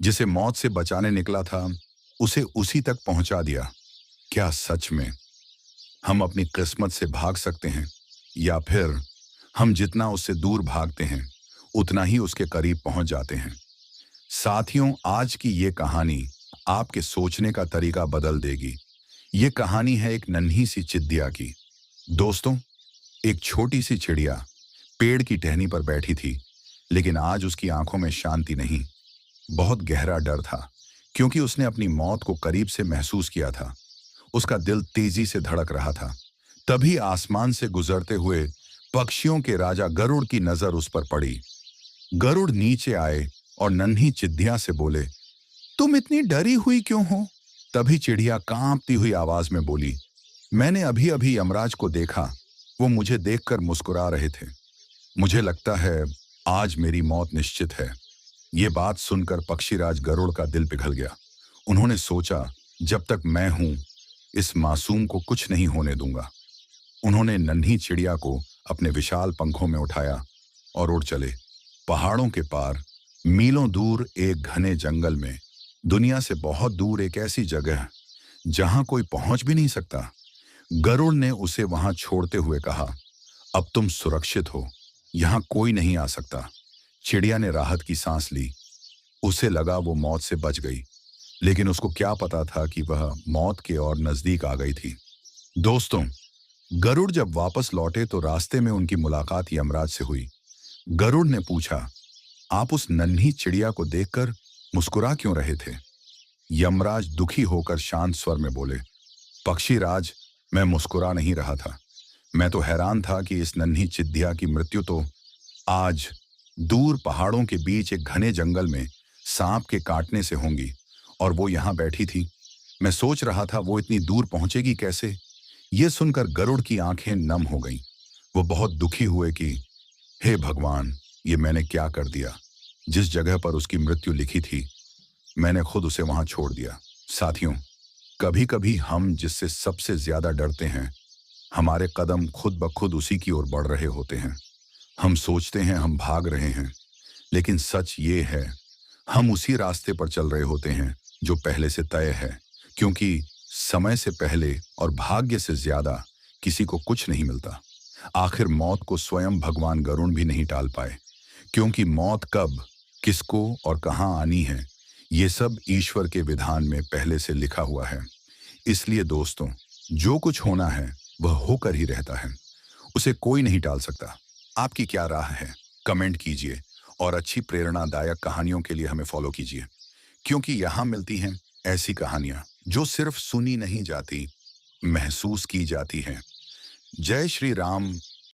जिसे मौत से बचाने निकला था, उसे उसी तक पहुंचा दिया। क्या सच में हम अपनी किस्मत से भाग सकते हैं, या फिर हम जितना उससे दूर भागते हैं उतना ही उसके करीब पहुंच जाते हैं? साथियों, आज की ये कहानी आपके सोचने का तरीका बदल देगी। ये कहानी है एक नन्ही सी चिड़िया की। दोस्तों, एक छोटी सी चिड़िया पेड़ की टहनी पर बैठी थी, लेकिन आज उसकी आंखों में शांति नहीं, बहुत गहरा डर था, क्योंकि उसने अपनी मौत को करीब से महसूस किया था। उसका दिल तेजी से धड़क रहा था। तभी आसमान से गुजरते हुए पक्षियों के राजा गरुड़ की नजर उस पर पड़ी। गरुड़ नीचे आए और नन्ही चिड़िया से बोले, तुम इतनी डरी हुई क्यों हो? तभी चिड़िया कांपती हुई आवाज में बोली, मैंने अभी अभी यमराज को देखा। वो मुझे देखकर मुस्कुरा रहे थे। मुझे लगता है आज मेरी मौत निश्चित है। ये बात सुनकर पक्षीराज गरुड़ का दिल पिघल गया। उन्होंने सोचा, जब तक मैं हूं, इस मासूम को कुछ नहीं होने दूंगा। उन्होंने नन्ही चिड़िया को अपने विशाल पंखों में उठाया और उड़ चले। पहाड़ों के पार, मीलों दूर एक घने जंगल में, दुनिया से बहुत दूर एक ऐसी जगह जहां कोई पहुंच भी नहीं सकता, गरुड़ ने उसे वहां छोड़ते हुए कहा, अब तुम सुरक्षित हो, यहां कोई नहीं आ सकता। चिड़िया ने राहत की सांस ली। उसे लगा वो मौत से बच गई, लेकिन उसको क्या पता था कि वह मौत के और नजदीक आ गई थी। दोस्तों, गरुड़ जब वापस लौटे तो रास्ते में उनकी मुलाकात यमराज से हुई। गरुड़ ने पूछा, आप उस नन्ही चिड़िया को देखकर मुस्कुरा क्यों रहे थे? यमराज दुखी होकर शांत स्वर में बोले, पक्षीराज, मैं मुस्कुरा नहीं रहा था। मैं तो हैरान था कि इस नन्ही चिड़िया की मृत्यु तो आज दूर पहाड़ों के बीच एक घने जंगल में सांप के काटने से होंगी, और वो यहां बैठी थी। मैं सोच रहा था वो इतनी दूर पहुंचेगी कैसे। ये सुनकर गरुड़ की आंखें नम हो गईं। वो बहुत दुखी हुए कि हे भगवान, ये मैंने क्या कर दिया। जिस जगह पर उसकी मृत्यु लिखी थी, मैंने खुद उसे वहां छोड़ दिया। साथियों, कभी कभी हम जिससे सबसे ज्यादा डरते हैं, हमारे कदम खुद ब खुद उसी की ओर बढ़ रहे होते हैं। हम सोचते हैं हम भाग रहे हैं, लेकिन सच ये है, हम उसी रास्ते पर चल रहे होते हैं जो पहले से तय है। क्योंकि समय से पहले और भाग्य से ज्यादा किसी को कुछ नहीं मिलता। आखिर मौत को स्वयं भगवान गरुड़ भी नहीं टाल पाए, क्योंकि मौत कब, किसको और कहां आनी है, ये सब ईश्वर के विधान में पहले से लिखा हुआ है। इसलिए दोस्तों, जो कुछ होना है वह होकर ही रहता है, उसे कोई नहीं टाल सकता। आपकी क्या राय है? कमेंट कीजिए, और अच्छी प्रेरणादायक कहानियों के लिए हमें फॉलो कीजिए, क्योंकि यहाँ मिलती हैं ऐसी कहानियां जो सिर्फ सुनी नहीं जाती, महसूस की जाती हैं। जय श्री राम।